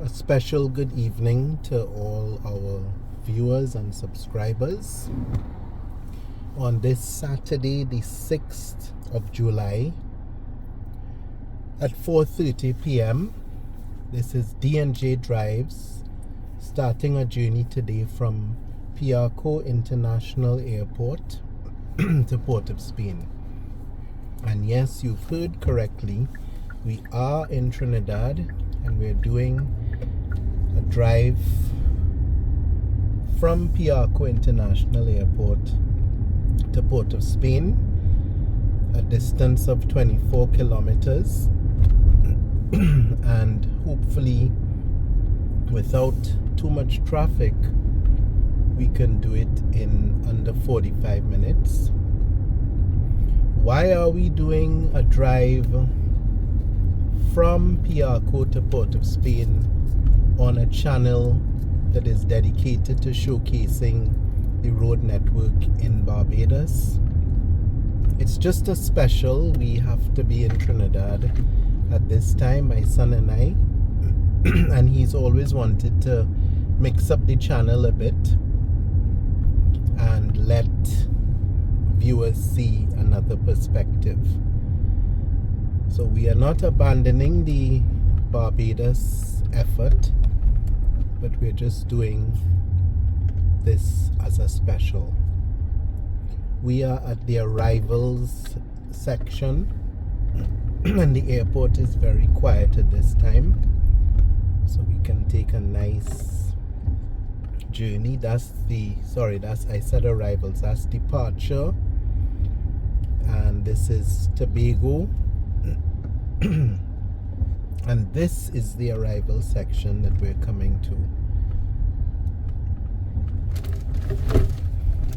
A special good evening to all our viewers and subscribers on this Saturday, the 6th of July at 4:30 p.m. This is D&J Drives, starting a journey today from Piarco International Airport to Port of Spain. And yes, you've heard correctly, we are in Trinidad and we're doing a drive from Piarco International Airport to Port of Spain, a distance of 24 kilometers, and hopefully without too much traffic we can do it in under 45 minutes. Why are we doing a drive from Piarco to Port of Spain on a channel that is dedicated to showcasing the road network in Barbados? It's just a special. We have to be in Trinidad at this time, my son and I, and he's always wanted to mix up the channel a bit and let viewers see another perspective. So we are not abandoning the Barbados effort, but we're just doing this as a special. We are at the arrivals section and the airport is very quiet at this time, so we can take a nice journey. I said arrivals, that's departure, and this is Tobago. And this is the arrival section that we're coming to.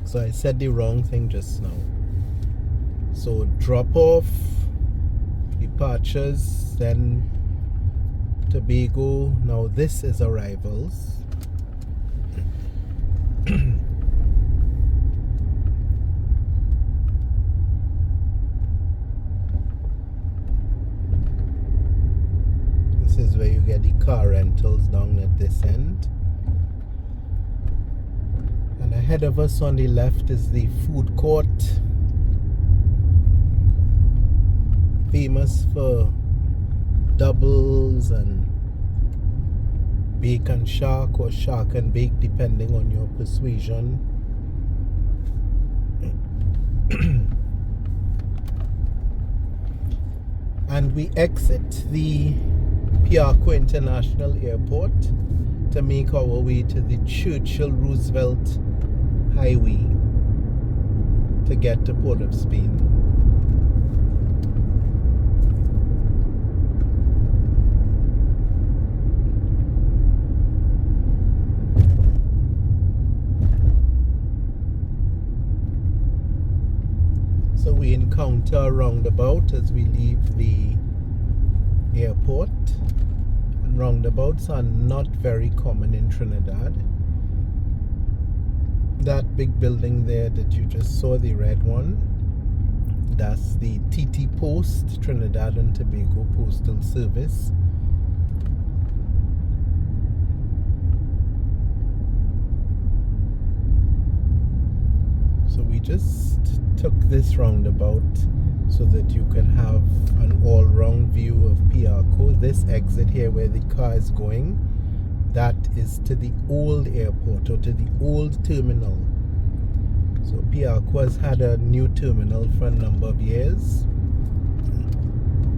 So I said the wrong thing just now. So drop off, departures, then Tobago. Now this is arrivals. This is where you get the car rentals down at this end. And ahead of us on the left is the food court, famous for doubles and bacon shark or shark and bake, depending on your persuasion. And we exit the Piarco International Airport to make our way to the Churchill Roosevelt Highway to get to Port of Spain. So we encounter a roundabout as we leave the airport, and roundabouts are not very common in Trinidad. That big building there that you just saw, the red one, that's the TT Post, Trinidad and Tobago Postal Service. So we just took this roundabout so that you could have an all-round view of Piarco. This exit here where the car is going, that is to the old airport or to the old terminal. So Piarco has had a new terminal for a number of years,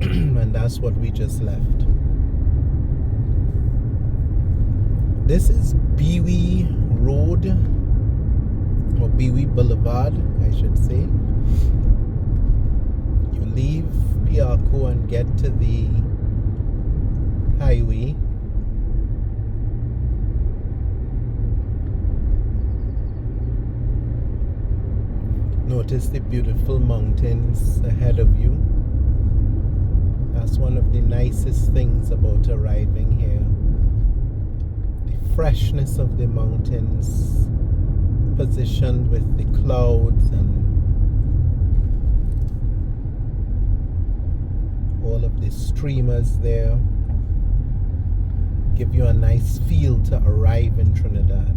and that's what we just left. This is BWIA Road, or BWIA Boulevard, I should say. You leave Piarco and get to the highway. Notice the beautiful mountains ahead of you. That's one of the nicest things about arriving here. The freshness of the mountains, positioned with the clouds and all of the streamers there. give you a nice feel to arrive in Trinidad.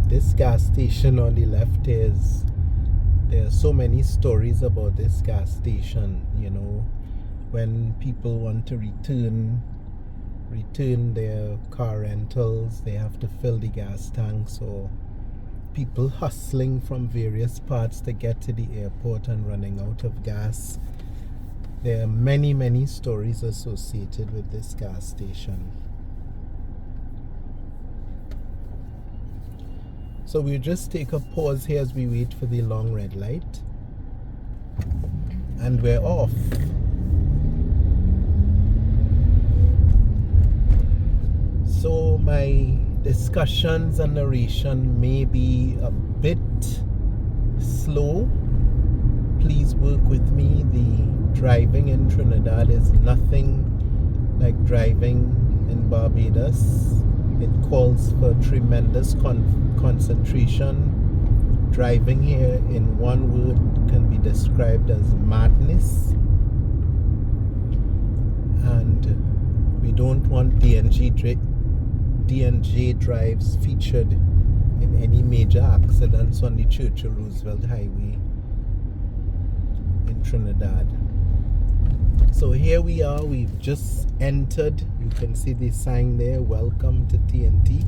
This gas station on the left is, there are so many stories about this gas station, you know, when people want to return their car rentals, they have to fill the gas tank, so people hustling from various parts to get to the airport and running out of gas. There are many stories associated with this gas station. So we'll just take a pause here as we wait for the long red light, and we're off. So my discussions and narration may be a bit slow. Please work with me. The driving in Trinidad is nothing like driving in Barbados. It calls for tremendous concentration. Driving here in one word can be described as madness. And we don't want D&J drives featured in any major accidents on the Churchill Roosevelt Highway in Trinidad. So here we are, we've just entered. You can see the sign there, welcome to TNT.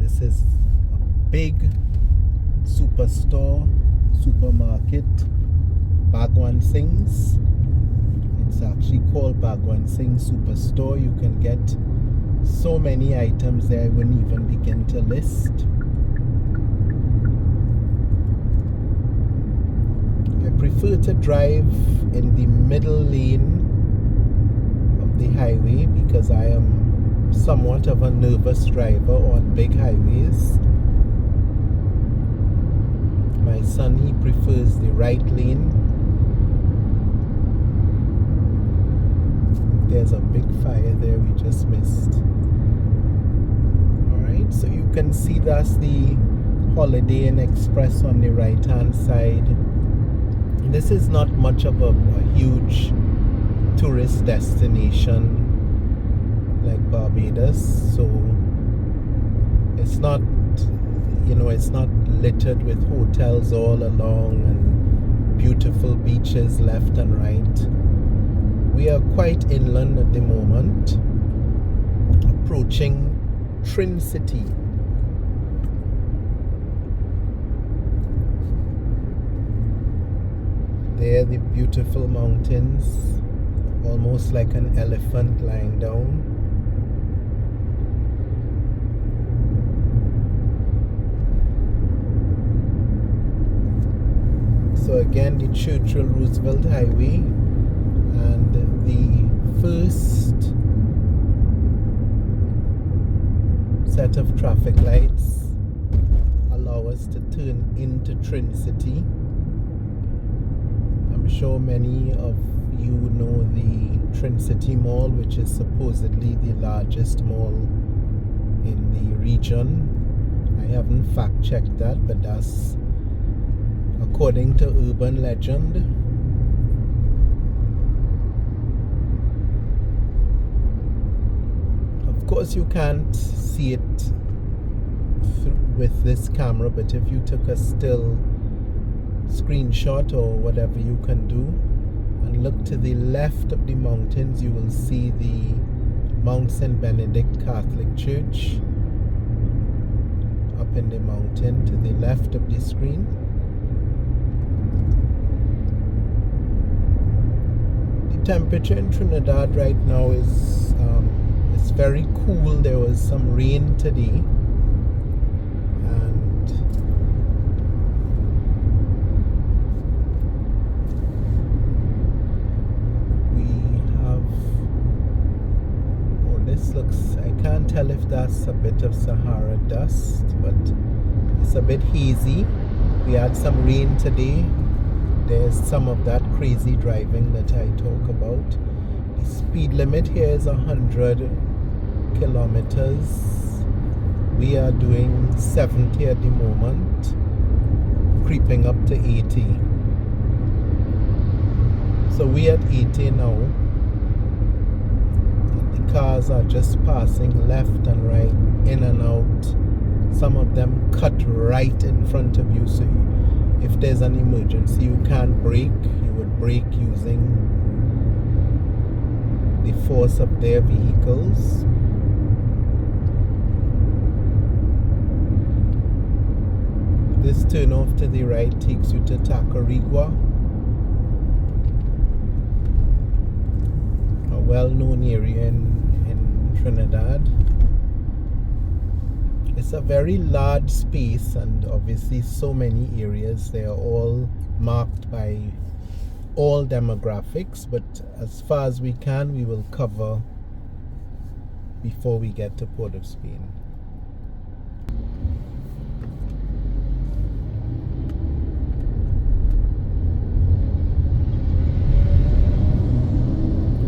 This is a big superstore, supermarket, Bhagwan Singh's. It's actually called Bhagwan Singh Superstore. You can get so many items there I wouldn't even begin to list. I prefer to drive in the middle lane of the highway because I am somewhat of a nervous driver on big highways. My son, he prefers the right lane. There's a big fire there we just missed. Alright, so you can see that's the Holiday Inn Express on the right hand side. This is not much of a huge tourist destination like Barbados, so it's not, you know, it's not littered with hotels all along and beautiful beaches left and right. We are quite inland at the moment, approaching Trin City. There, the beautiful mountains, almost like an elephant lying down. So again, the Churchill Roosevelt Highway, and the first set of traffic lights allow us to turn into Trin City. I'm sure many of you know the Trin City Mall, which is supposedly the largest mall in the region. I haven't fact checked that, but that's according to urban legend. Of course you can't see it with this camera, but if you took a still screenshot or whatever you can do and look to the left of the mountains, you will see the Mount St. Benedict Catholic Church up in the mountain to the left of the screen. The temperature in Trinidad right now is it's very cool. There was some rain today, and we have, oh, this looks, I can't tell if that's a bit of Sahara dust, but it's a bit hazy. We had some rain today. There's some of that crazy driving that I talk about. The speed limit here is 100 kilometers. We are doing 70 at the moment, creeping up to 80. So we at 80 now. The cars are just passing left and right, in and out. Some of them cut right in front of you, so if there's an emergency you can't brake, you would brake using the force of their vehicles. This turn off to the right takes you to Tacarigua, a well-known area in Trinidad. It's a very large space and obviously so many areas. They are all marked by all demographics, but as far as we can, we will cover before we get to Port of Spain.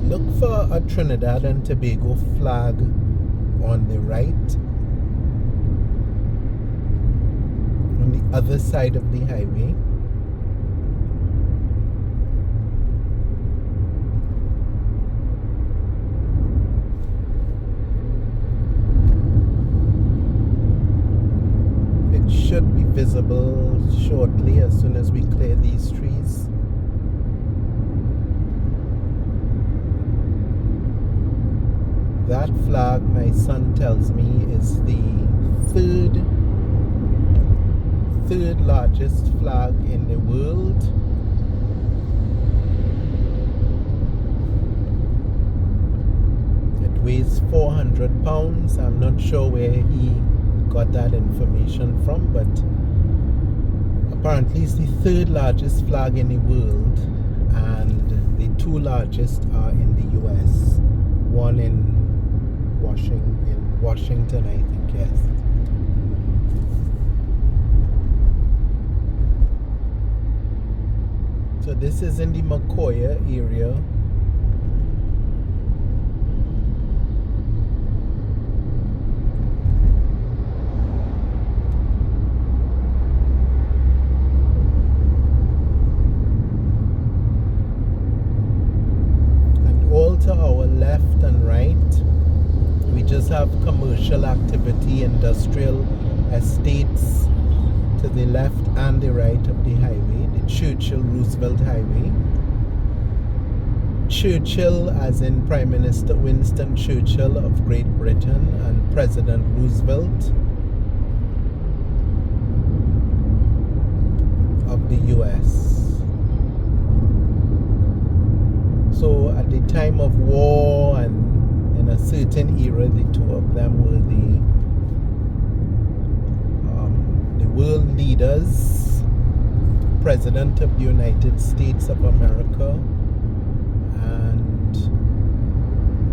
Look for a Trinidad and Tobago flag on the right, on the other side of the highway. It should be visible shortly as soon as we clear these trees. That flag, my son tells me, is the third largest flag in the world. It weighs 400 pounds. I'm not sure where he got that information from, but apparently it's the third largest flag in the world, and the two largest are in the US. One in Washington, I think, yes. So this is in the Macoya area. And all to our left and right, we just have commercial activity, industrial estates to the left and the right of the highway, the Churchill Roosevelt Highway. Churchill as in Prime Minister Winston Churchill of Great Britain and President Roosevelt of the US. So at the time of war and in a certain era, the two of them were the world leaders, President of the United States of America and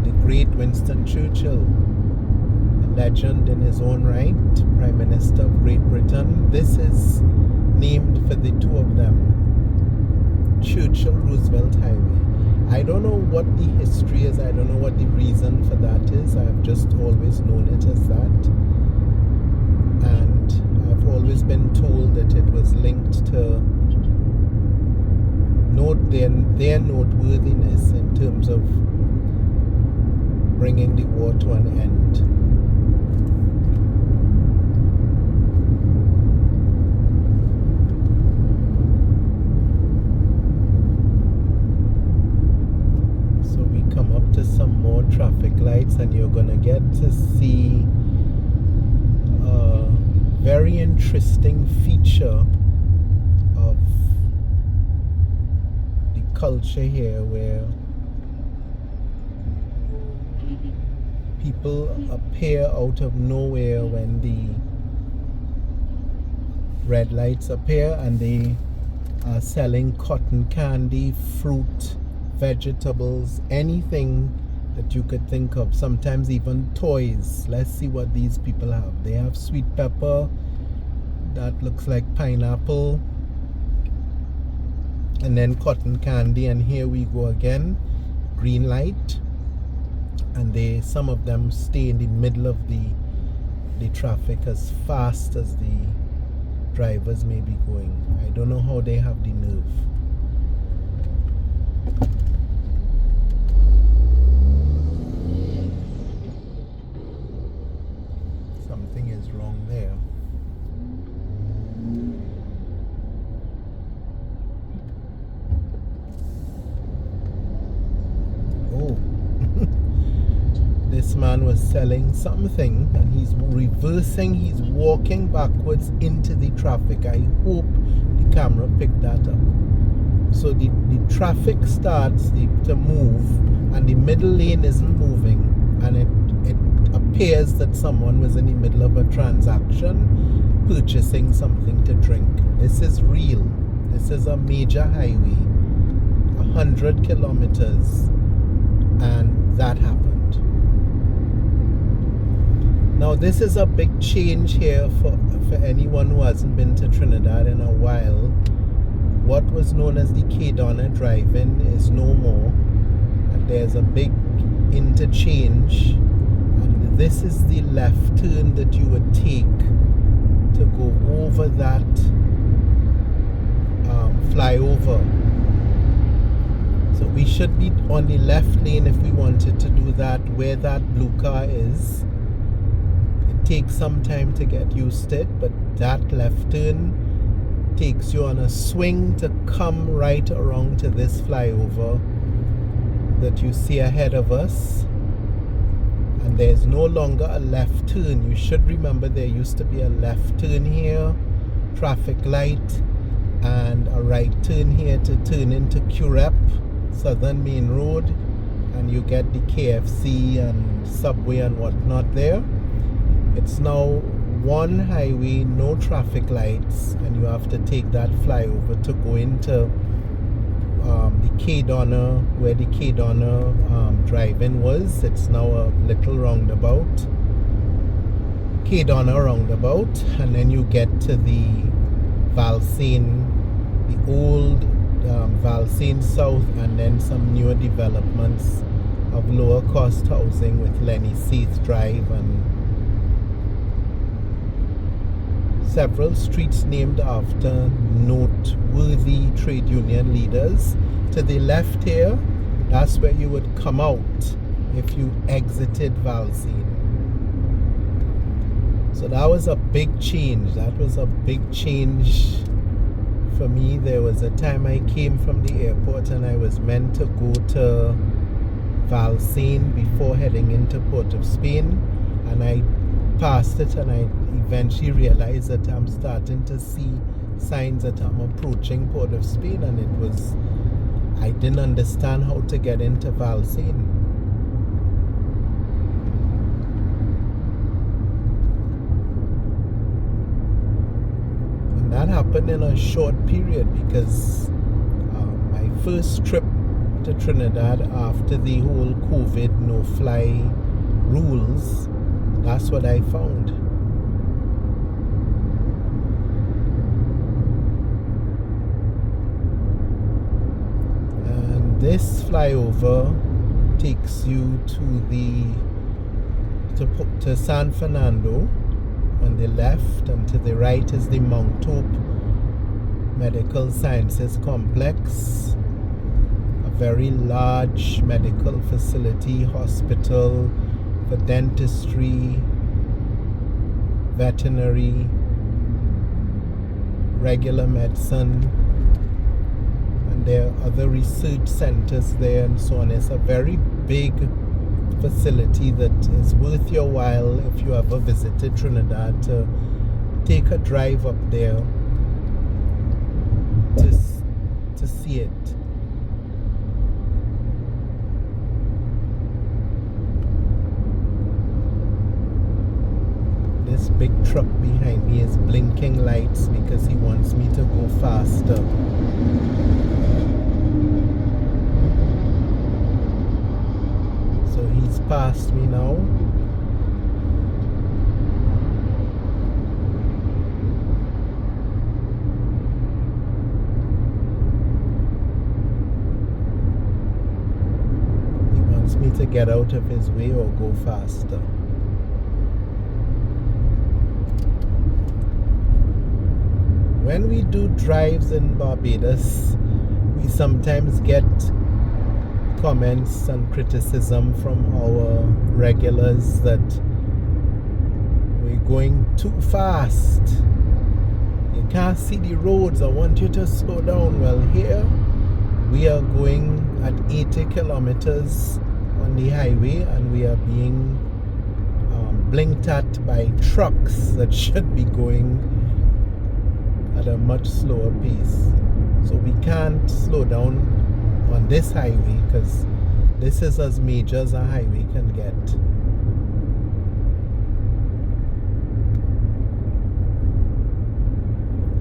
the great Winston Churchill, a legend in his own right, Prime Minister of Great Britain. This is named for the two of them, Churchill Roosevelt Highway. I don't know what the history is, I don't know what the reason for that is. I've just always known it as that. And I've always been told that it was linked to their noteworthiness in terms of bringing the war to an end. So we come up to some more traffic lights and you're gonna get to see a very interesting feature of the culture here, where people appear out of nowhere when the red lights appear, and they are selling cotton candy, fruit, vegetables, anything that you could think of, sometimes even toys. Let's see what these people have. They have sweet pepper, that looks like pineapple, and then cotton candy, and here we go again, green light, and some of them stay in the middle of the traffic as fast as the drivers may be going. I don't know how they have the nerve. this man was selling something and he's reversing, he's walking backwards into the traffic. I hope the camera picked that up. So the traffic starts to move and the middle lane isn't moving, and it appears that someone was in the middle of a transaction purchasing something to drink. This is real. This is a major highway, 100 kilometers, and that happened. Now this is a big change here for anyone who hasn't been to Trinidad in a while. What was known as the K-Donner drive-in is no more, and there's a big interchange, and this is the left turn that you would take to go over that flyover. So we should be on the left lane if we wanted to do that. Where that blue car is, it takes some time to get used to it, but that left turn takes you on a swing to come right around to this flyover that you see ahead of us, and there's no longer a left turn. You should remember there used to be a left turn here, traffic light, and a right turn here to turn into Curep, Southern Main Road, and you get the KFC and Subway and whatnot there. It's now one highway, no traffic lights, and you have to take that flyover to go into the K-Donner, where the K-Donner drive-in was. It's now a little roundabout, K-Donner roundabout, and then you get to the Valsane, the old Valsane South, and then some newer developments of lower cost housing with Lenny Seath Drive and several streets named after noteworthy trade union leaders. To the left here, that's where you would come out if you exited Valsane. So that was a big change. That was a big change for me. There was a time I came from the airport and I was meant to go to Valsane before heading into Port of Spain, and I passed it and I eventually realized that I'm starting to see signs that I'm approaching Port of Spain, and I didn't understand how to get into Valsane. And that happened in a short period because my first trip to Trinidad after the whole COVID no-fly rules, that's what I found. And this flyover takes you to San Fernando on the left, and to the right is the Mount Hope Medical Sciences Complex, a very large medical facility, hospital for dentistry, veterinary, regular medicine, and there are other research centers there and so on. It's a very big facility that is worth your while if you ever visited Trinidad to take a drive up there to see it. This big truck behind me is blinking lights because he wants me to go faster. So he's passed me now. He wants me to get out of his way or go faster. When we do drives in Barbados, we sometimes get comments and criticism from our regulars that we're going too fast. You can't see the roads. I want you to slow down. Well, here we are going at 80 kilometers on the highway, and we are being blinked at by trucks that should be going at a much slower pace. So we can't slow down on this highway because this is as major as a highway can get.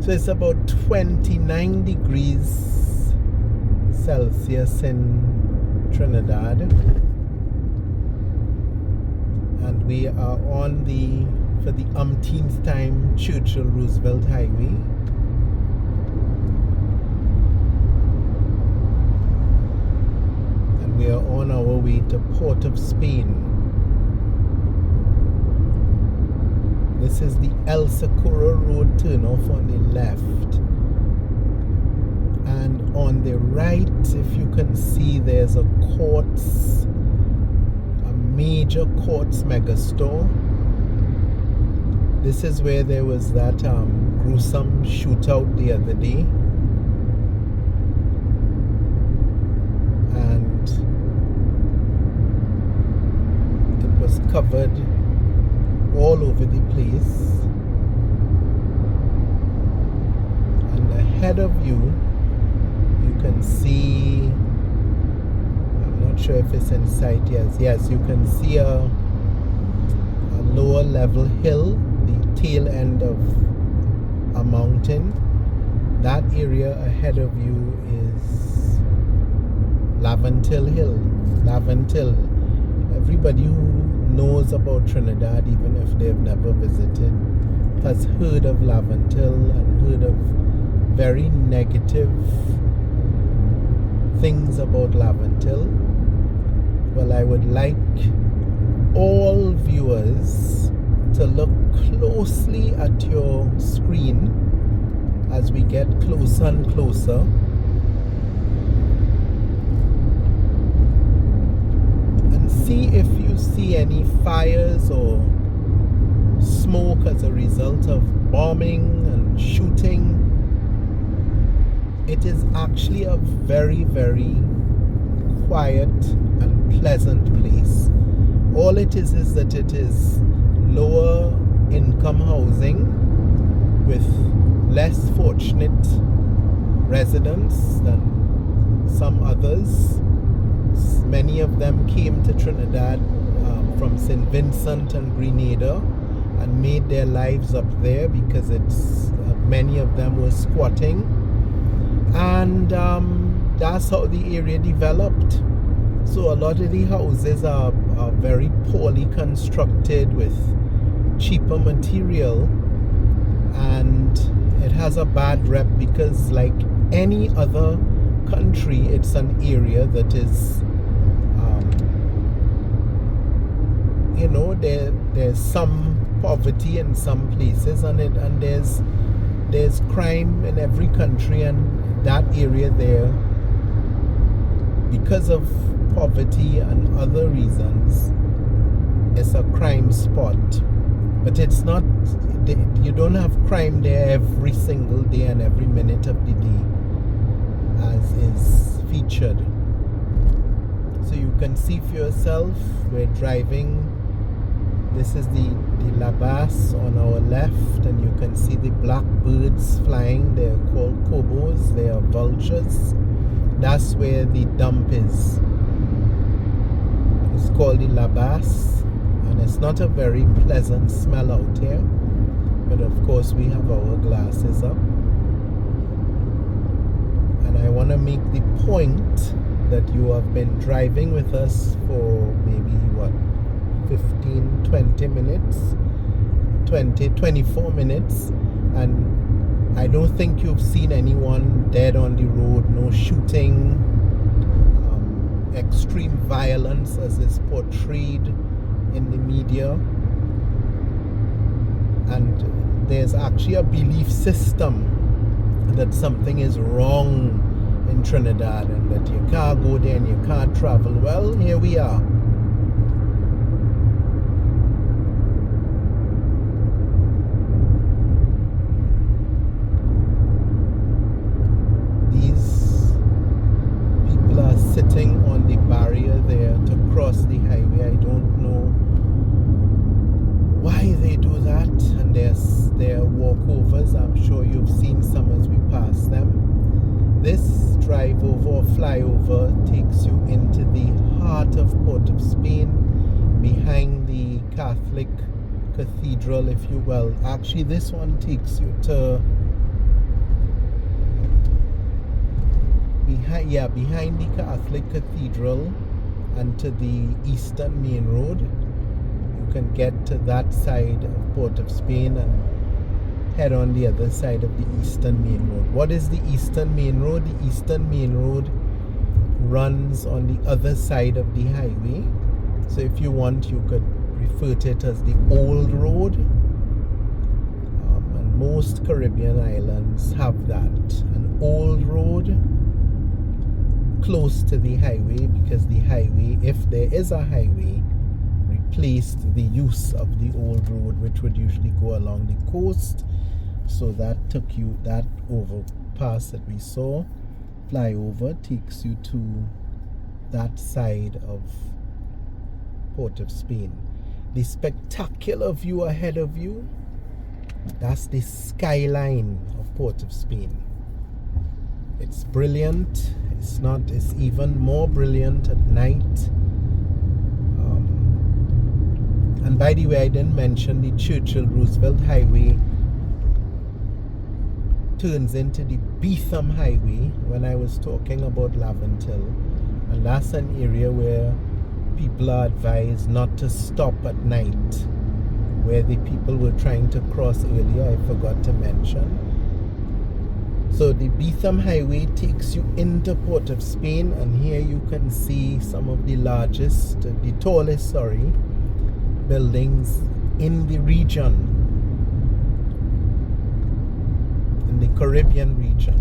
So it's about 29 degrees Celsius in Trinidad. And we are on for the umpteenth time, Churchill Roosevelt Highway. And we are on our way to Port of Spain. This is the El Socorro Road turnoff on the left. And on the right, if you can see, there's a Courts, a major Courts megastore. This is where there was that gruesome shootout the other day. And it was covered all over the place. And ahead of you, you can see, I'm not sure if it's in sight. Yes, you can see a lower level hill, the tail end of a mountain. That area ahead of you is Laventille Hill. Laventille. Everybody who knows about Trinidad, even if they've never visited, has heard of Laventille and heard of very negative things about Laventille. Well, I would like all viewers to look closely at your screen as we get closer and closer. See if you see any fires or smoke as a result of bombing and shooting. It is actually a very, very quiet and pleasant place. All it is that it is lower income housing with less fortunate residents than some others. Many of them came to Trinidad from St. Vincent and Grenada and made their lives up there because it's many of them were squatting, and that's how the area developed. So a lot of the houses are very poorly constructed with cheaper material, and it has a bad rep because, like any other country, it's an area that is there's some poverty in some places, and there's crime in every country, and that area there, because of poverty and other reasons, it's a crime spot. But it's not, you don't have crime there every single day and every minute of the day as is featured. So you can see for yourself, we're driving. This is the Labas on our left, and you can see the black birds flying. They're called cobos, they are vultures. That's where the dump is. It's called the Labas, and it's not a very pleasant smell out here, but of course we have our glasses up. And I want to make the point that you have been driving with us for maybe 20 minutes, 24 minutes, and I don't think you've seen anyone dead on the road, no shooting, extreme violence as is portrayed in the media. And there's actually a belief system that something is wrong in Trinidad and that you can't go there and you can't travel. Well, here we are. These people are sitting on the barrier there to cross walkovers. I'm sure you've seen some as we pass them. This drive over or flyover takes you into the heart of Port of Spain, behind the Catholic Cathedral, if you will. Actually, this one takes you to behind the Catholic Cathedral and to the Eastern Main Road. You can get to that side of Port of Spain and head on the other side of the Eastern Main Road. What is the Eastern Main Road? The Eastern Main Road runs on the other side of the highway. So if you want, you could refer to it as the Old Road. And most Caribbean islands have that. An old road close to the highway, because the highway, if there is a highway, replaced the use of the old road, which would usually go along the coast. So that took you, that overpass that we saw, flyover, takes you to that side of Port of Spain. The spectacular view ahead of you, that's the skyline of Port of Spain. It's brilliant. It's even more brilliant at night. And by the way, I didn't mention the Churchill Roosevelt Highway turns into the Beetham Highway when I was talking about Laventille, and that's an area where people are advised not to stop at night, where the people were trying to cross earlier, I forgot to mention. So the Beetham Highway takes you into Port of Spain, and here you can see some of the tallest buildings in the region, in the Caribbean region.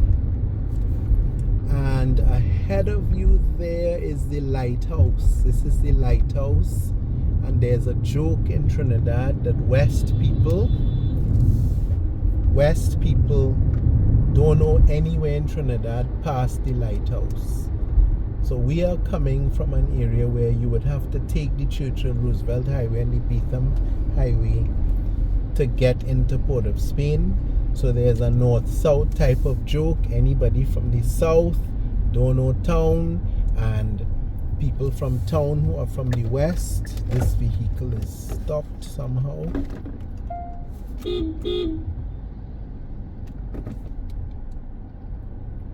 And ahead of you there is the lighthouse. This is the lighthouse, and there's a joke in Trinidad that West people don't know anywhere in Trinidad past the lighthouse. So we are coming from an area where you would have to take the Churchill Roosevelt Highway and the Beetham Highway to get into Port of Spain. So there's a north-south type of joke. Anybody from the south don't know town, and people from town who are from the west. This vehicle is stopped somehow.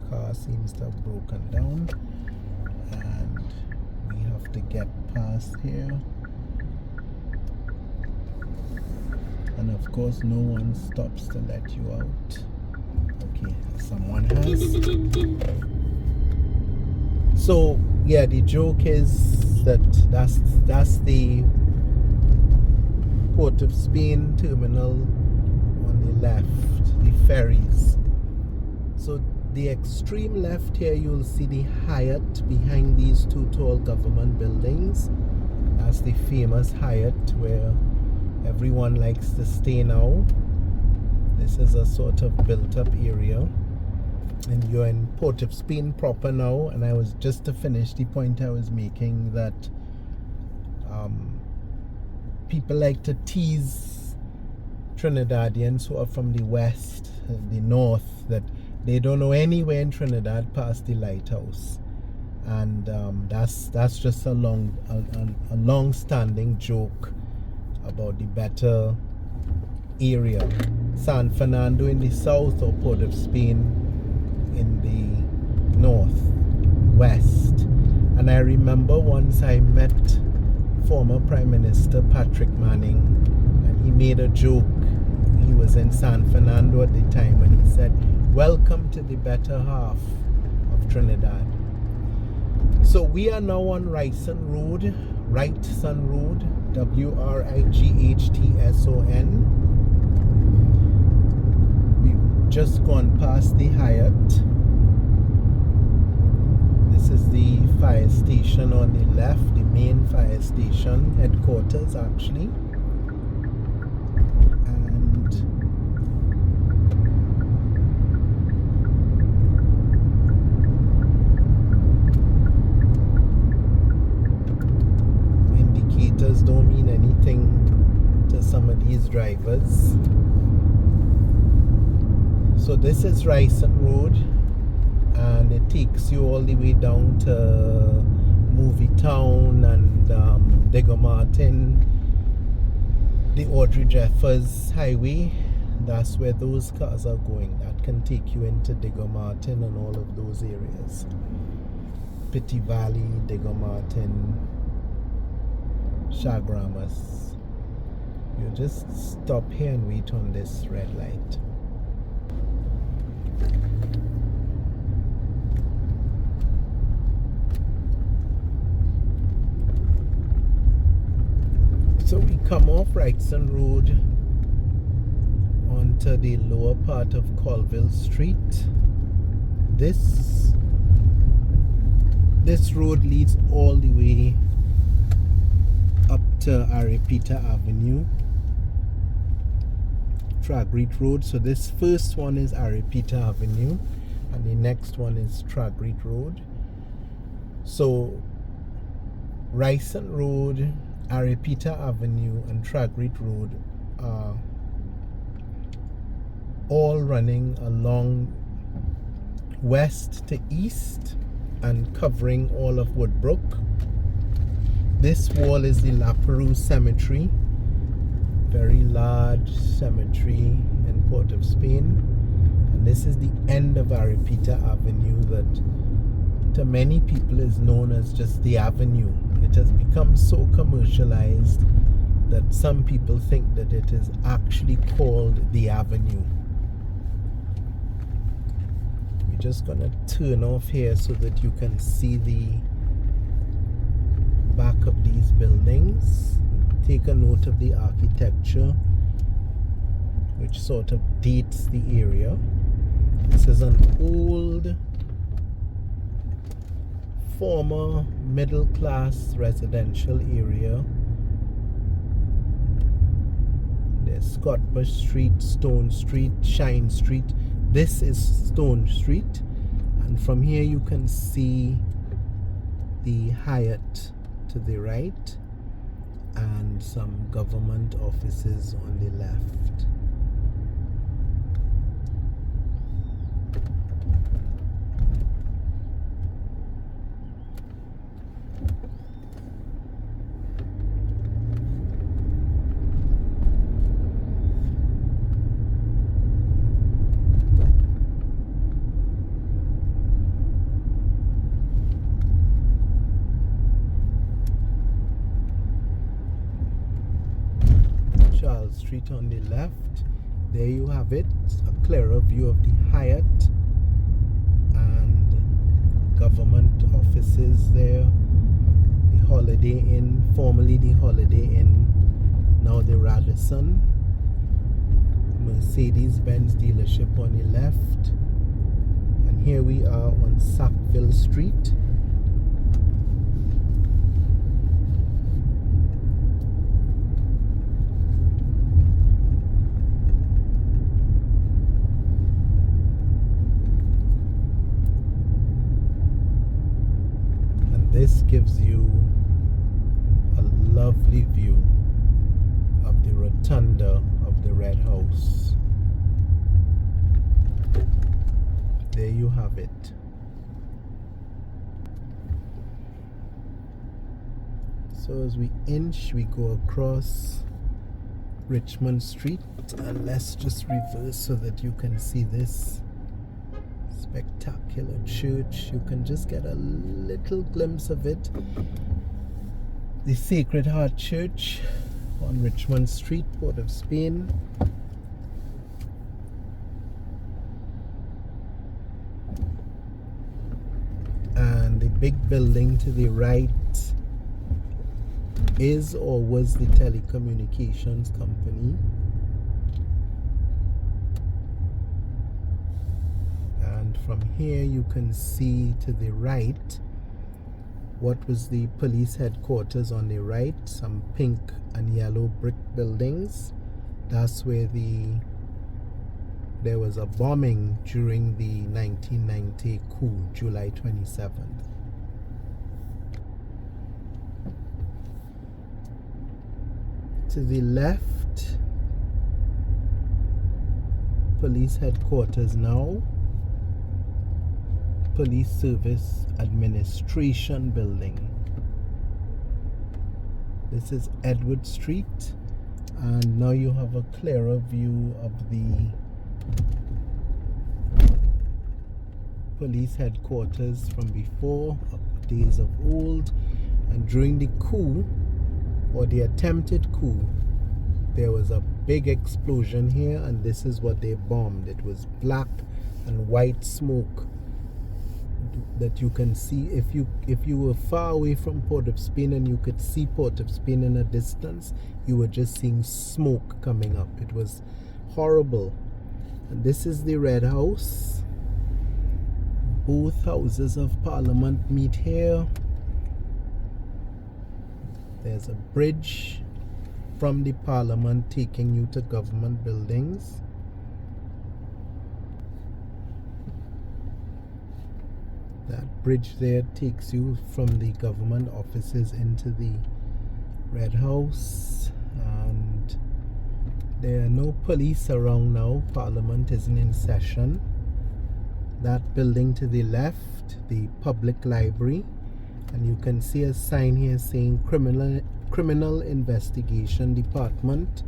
Car seems to have broken down, and we have to get past here. And of course no one stops to let you out. Okay, someone has. So yeah, the joke is that that's the Port of Spain terminal on the left, the ferries. So the extreme left here, you'll see the Hart behind these two tall government buildings. That's the famous Hart where everyone likes to stay now. This is a sort of built up area, and you're in Port of Spain proper now. And I was just to finish the point I was making, that people like to tease Trinidadians who are from the west, the north, that they don't know anywhere in Trinidad past the lighthouse. And that's just a long-standing joke about the better area. San Fernando in the south, or Port of Spain in the north-west. And I remember once I met former Prime Minister Patrick Manning, and he made a joke. He was in San Fernando at the time, and he said, "Welcome to the better half of Trinidad." So we are now on Wrightson Road, Wrighthson. We've just gone past the Hart. This is the fire station on the left, the main fire station, headquarters actually. And indicators don't mean anything to some of these drivers. So this is Wrightson Road, and it takes you all the way down to Movie Town and Digger Martin, the Audrey Jeffers Highway. That's where those cars are going. That can take you into Digger Martin and all of those areas. Pitty Valley, Digger Martin, Chagramas. You just stop here and wait on this red light. So we come off Wrightson Road onto the lower part of Colville Street. This road leads all the way up to Ariapita Avenue, Tragreet Road. So this first one is Ariapita Avenue, and the next one is Tragreet Road. So Wrightson Road, Ariapita Avenue and Tragreet Road are all running along west to east and covering all of Woodbrook. This wall is the La Perouse Cemetery, very large cemetery in Port of Spain, and this is the end of Ariapita Avenue that to many people is known as just the avenue. It has become so commercialized that some people think that it is actually called the avenue. We're just gonna turn off here so that you can see the back of these buildings. Take a note of the architecture, which sort of dates the area. This is an old former middle class residential area. There's Scotbush Street, Stone Street, Shine Street. This is Stone Street, and from here you can see the Hart to the right and some government offices on the left. Street on the left. There you have it, a clearer view of the Hart and government offices there. The Holiday Inn, formerly the Holiday Inn, now the Radisson. Mercedes-Benz dealership on the left, and here we are on Sackville Street. This gives you a lovely view of the rotunda of the Red House. There you have it. So as we inch, we go across Richmond Street, and let's just reverse so that you can see this spectacular church. You can just get a little glimpse of it. The Sacred Heart Church on Richmond Street, Port of Spain. And the big building to the right is or was the telecommunications company. From here you can see to the right what was the police headquarters on the right, some pink and yellow brick buildings. That's where there was a bombing during the 1990 coup, July 27th. To the left police headquarters now. Police Service Administration Building. This is Edward Street, and now you have a clearer view of the police headquarters from before, days of old. And during the coup, or the attempted coup, there was a big explosion here, and this is what they bombed. It was black and white smoke that you can see. If you were far away from Port of Spain and you could see Port of Spain in a distance, you were just seeing smoke coming up. It was horrible. And this is the Red House. Both houses of Parliament meet here. There's a bridge from the Parliament taking you to government buildings. That bridge there takes you from the government offices into the Red House, and there are no police around now. Parliament isn't in session. That building to the left, the Public Library, and you can see a sign here saying Criminal Investigation Department,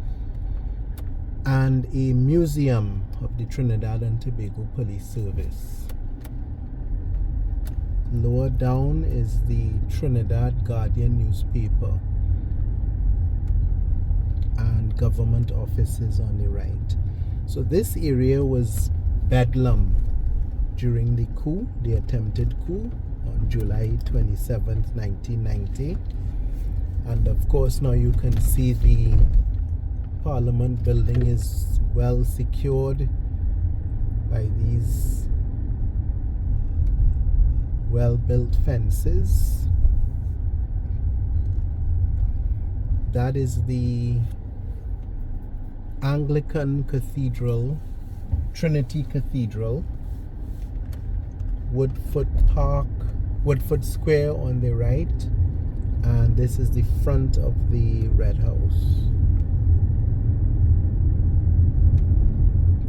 and a museum of the Trinidad and Tobago Police Service. Lower down is the Trinidad Guardian newspaper and government offices on the right. So this area was bedlam during the coup, the attempted coup on July 27th, 1990. And of course now you can see the Parliament building is well secured by these well-built fences. That is the Anglican Cathedral, Trinity Cathedral. Woodford Park, Woodford Square on the right, and this is the front of the Red House.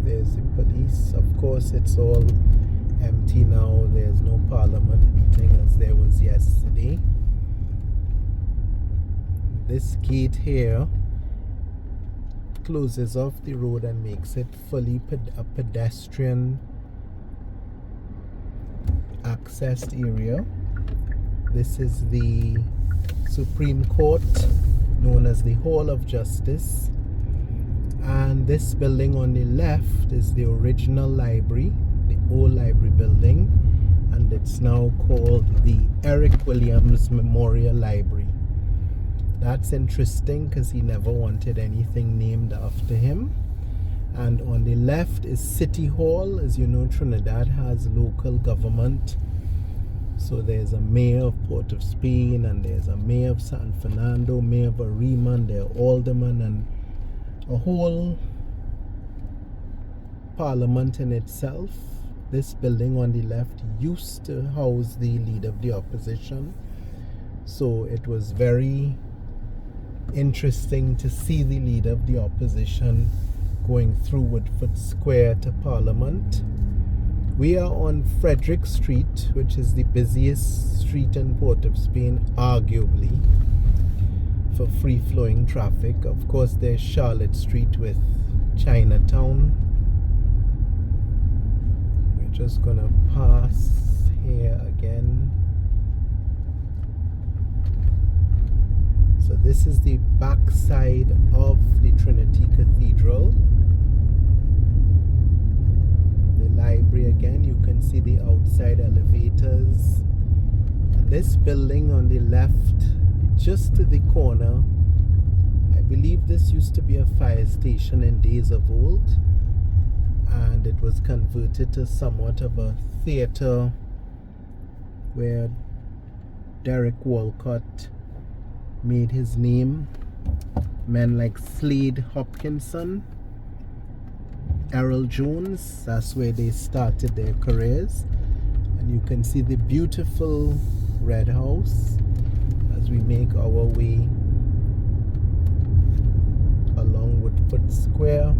There's the police. Of course, it's all empty now. There's no Parliament meeting as there was yesterday. This gate here closes off the road and makes it fully a pedestrian accessed area. This is the Supreme Court, known as the Hall of Justice, and this building on the left is the original library, the old library building, and it's now called the Eric Williams Memorial Library. That's interesting because he never wanted anything named after him. And on the left is City Hall. As you know, Trinidad has local government. So there's a mayor of Port of Spain, and there's a mayor of San Fernando, mayor of Arima, and there are aldermen, and a whole parliament in itself. This building on the left used to house the leader of the opposition. So it was very interesting to see the leader of the opposition going through Woodford Square to Parliament. We are on Frederick Street, which is the busiest street in Port of Spain, arguably, for free-flowing traffic. Of course, there's Charlotte Street with Chinatown. We're just gonna pass here again. So this is the back side of the Trinity Cathedral. The library again, you can see the outside elevators. And this building on the left, just to the corner, I believe this used to be a fire station in days of old, and it was converted to somewhat of a theater where Derek Walcott made his name. Men like Slade Hopkinson, Errol Jones, that's where they started their careers. And you can see the beautiful Red House as we make our way along Woodford Square.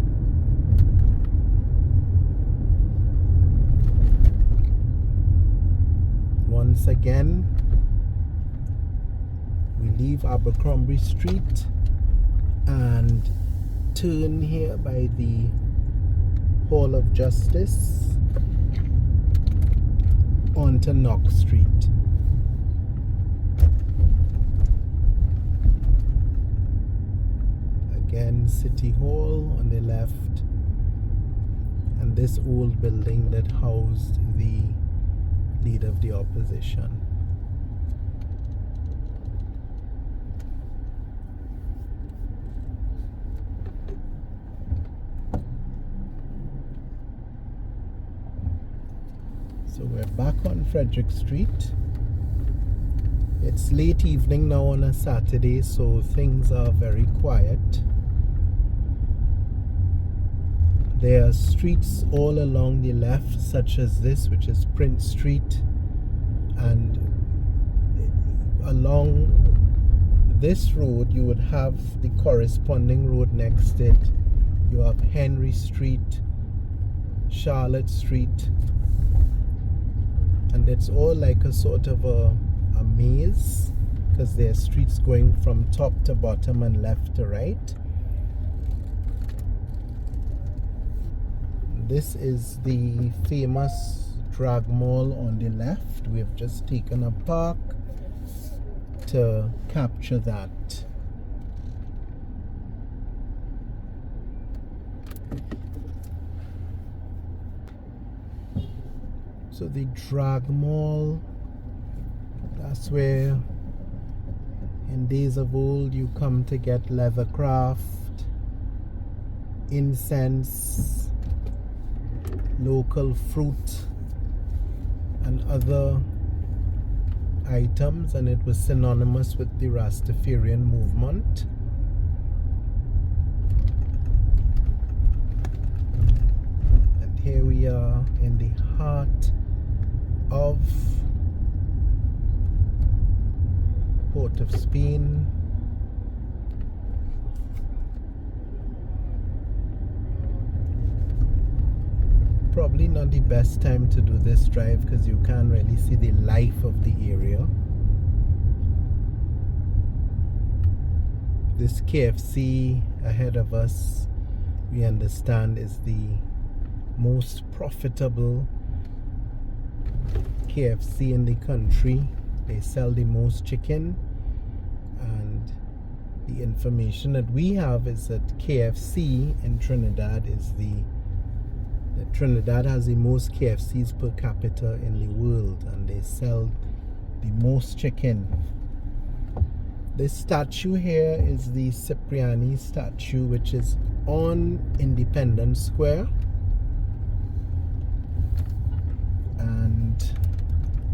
once again. We leave Abercromby Street and turn here by the Hall of Justice onto Knox Street. Again, City Hall on the left, and this old building that housed the leader of the opposition. So we're back on Frederick Street. It's late evening now on a Saturday, so things are very quiet. There are streets all along the left, such as this, which is Prince Street, and along this road you would have the corresponding road next to it. You have Henry Street, Charlotte Street, and it's all like a sort of a maze, because there are streets going from top to bottom and left to right. This is the famous drag mall on the left. We have just taken a park to capture that. So the drag mall, that's where in days of old you come to get leathercraft, incense, local fruit and other items, and it was synonymous with the Rastafarian movement. And here we are in the heart of Port of Spain. Probably not the best time to do this drive because you can't really see the life of the area. This KFC ahead of us, we understand, is the most profitable KFC in the country. They sell the most chicken, and the information that we have is that KFC in Trinidad is Trinidad has the most KFCs per capita in the world, and they sell the most chicken. This statue here is the Cipriani statue, which is on Independence Square, and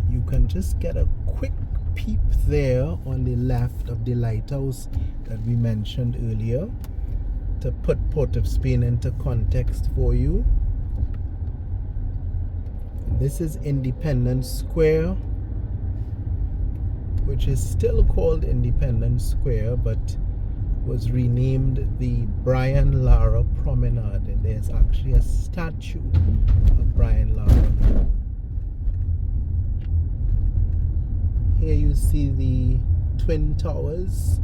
you can just get a quick peep there on the left of the lighthouse that we mentioned earlier to put Port of Spain into context for you. This is Independence Square, which is still called Independence Square but was renamed the Lara Promenade, and there's actually a statue of Lara. Here you see the Twin Towers,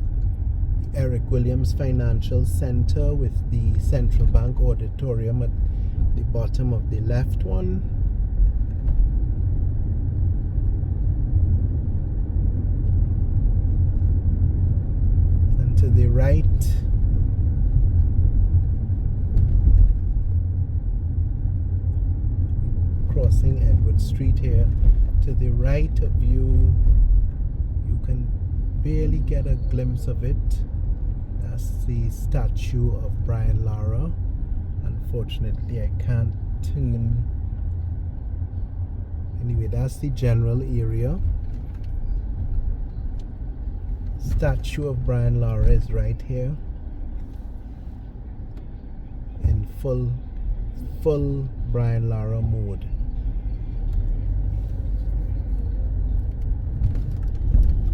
the Eric Williams Financial Center with the Central Bank Auditorium at the bottom of the left one. And to the right, crossing Edward Street here, to the right of you, you can barely get a glimpse of it. That's the statue of Lara. Unfortunately, I can't turn. Anyway, that's the general area. Statue of Lara is right here in full Lara mode.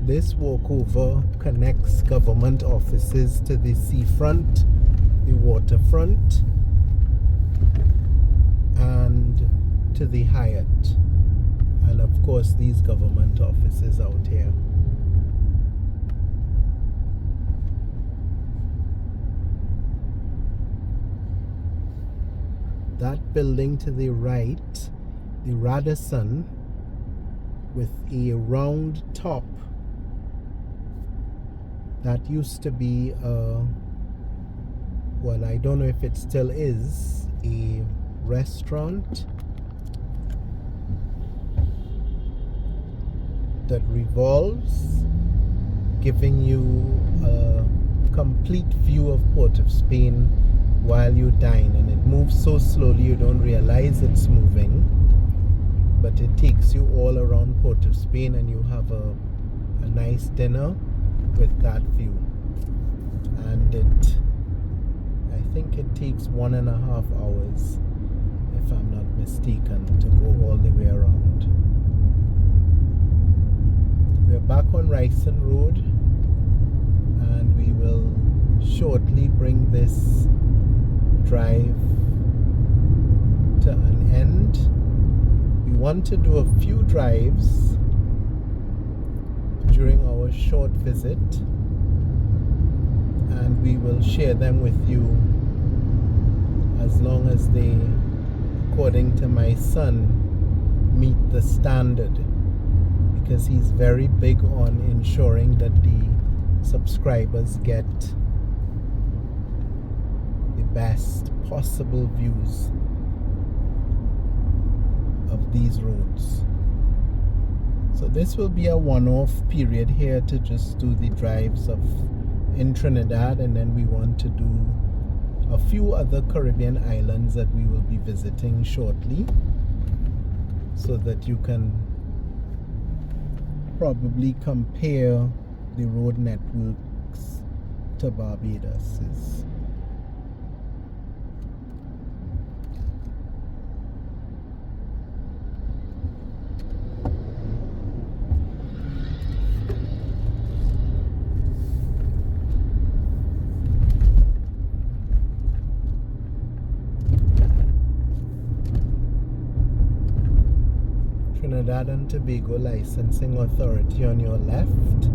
This walkover connects government offices to the seafront, the waterfront, and to the Hyatt. And of course these government offices out here. That building to the right, the Radisson, with a round top, that used to be well, I don't know if it still is, a restaurant that revolves, giving you a complete view of Port of Spain while you dine, and it moves so slowly you don't realize it's moving, but it takes you all around Port of Spain, and you have a nice dinner with that view. And I think it takes 1.5 hours, if I'm not mistaken, to go all the way around. We're back on Wrightson Road, and we will shortly bring this drive to an end. We want to do a few drives during our short visit, and we will share them with you as long as they, according to my son, meet the standard, because he's very big on ensuring that the subscribers get the best possible views of these roads. So this will be a one-off period here to just do the drives in Trinidad, and then we want to do a few other Caribbean islands that we will be visiting shortly, so that you can probably compare the road networks to Barbados's. Trinidad and Tobago Licensing Authority on your left.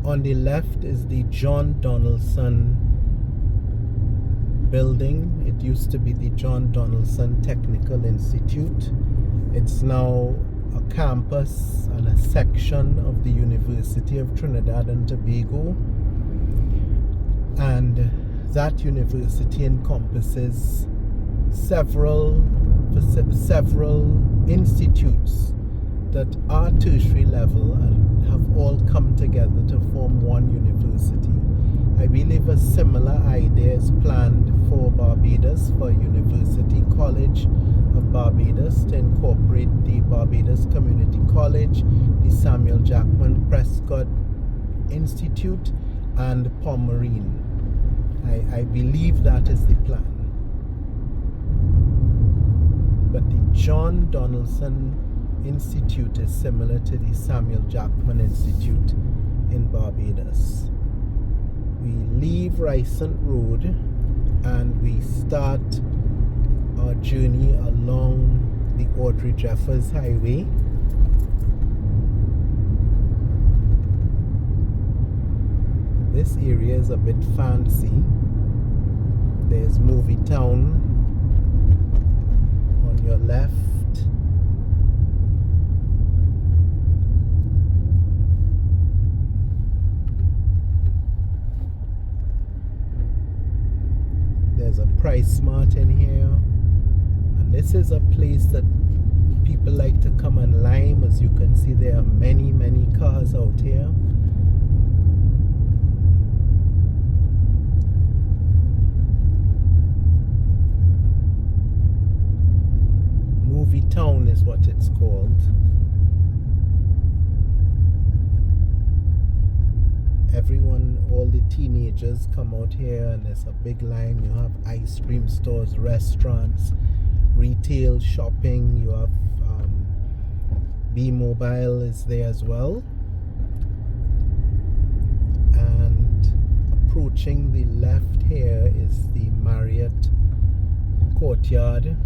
On the left is the John Donaldson building. It used to be the John Donaldson Technical Institute. It's now a campus and a section of the University of Trinidad and Tobago. And that university encompasses several institutes that are tertiary level and have all come together to form one university. I believe a similar idea is planned for Barbados, for University College of Barbados, to incorporate the Barbados Community College, the Samuel Jackman Prescott Institute, and Pomerine. I believe that is the plan. But the John Donaldson Institute is similar to the Samuel Jackman Institute in Barbados. We leave Wrightson Road and we start our journey along the Audrey Jeffers Highway. This area is a bit fancy. There's Movie Town on your left. There's a Price Mart in here, and this is a place that people like to come and lime. As you can see, there are many cars out here. Movie Town is what it's called. everyone, all the teenagers come out here, and there's a big line. You have ice cream stores, restaurants, retail shopping. You have B-Mobile is there as well. And approaching the left here is the Marriott courtyard.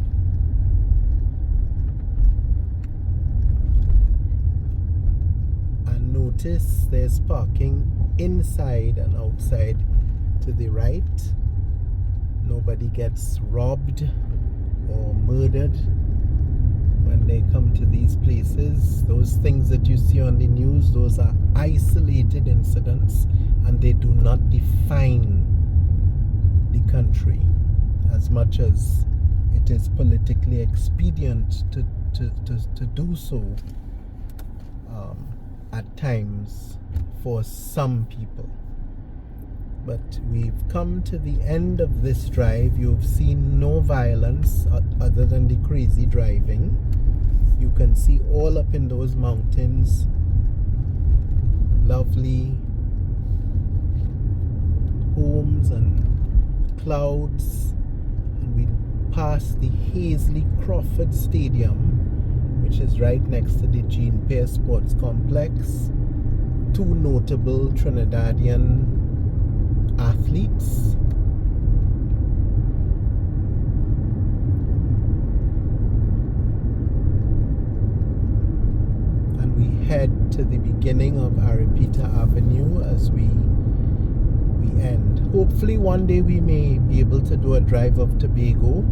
And notice there's parking inside and outside to the right. Nobody gets robbed or murdered when they come to these places. Those things that you see on the news, those are isolated incidents, and they do not define the country as much as it is politically expedient to do so at times for some people. But we've come to the end of this drive. You've seen no violence other than the crazy driving. You can see all up in those mountains lovely homes and clouds. And we pass the Hazley Crawford Stadium, which is right next to the Jean Pierre Sports Complex. Two notable Trinidadian athletes. And we head to the beginning of Ariapita Avenue as we end. Hopefully one day we may be able to do a drive of Tobago.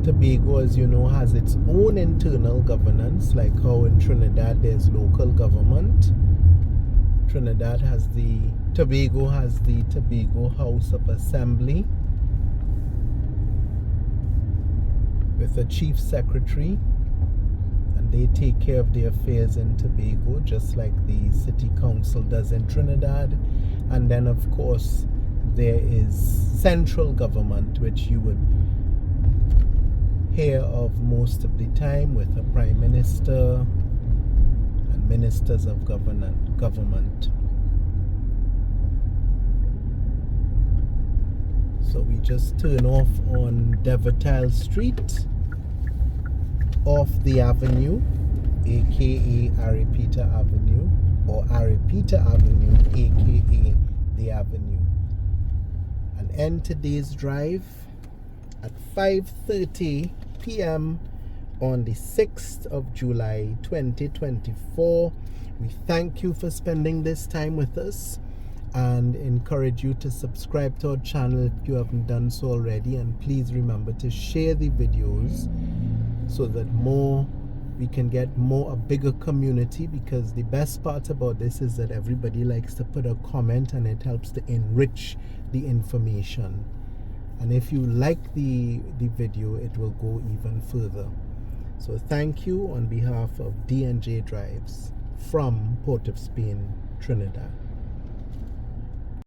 Tobago, as you know, has its own internal governance, like how in Trinidad there's local government. Tobago has the Tobago House of Assembly with a chief secretary, and they take care of the affairs in Tobago just like the city council does in Trinidad. And then of course there is central government, which you would hear of most of the time, with a prime minister and ministers of government. So we just turn off on Verteuil Street, off the avenue, aka Ariapita Avenue, or Ariapita Avenue, aka the avenue, and end today's drive at 5:30 p.m. on the 6th of July 2024. We thank you for spending this time with us and encourage you to subscribe to our channel if you haven't done so already, and please remember to share the videos so that we can get a bigger community, because the best part about this is that everybody likes to put a comment and it helps to enrich the information. And if you like the video, it will go even further. So thank you on behalf of D&J Drives from Port of Spain, Trinidad.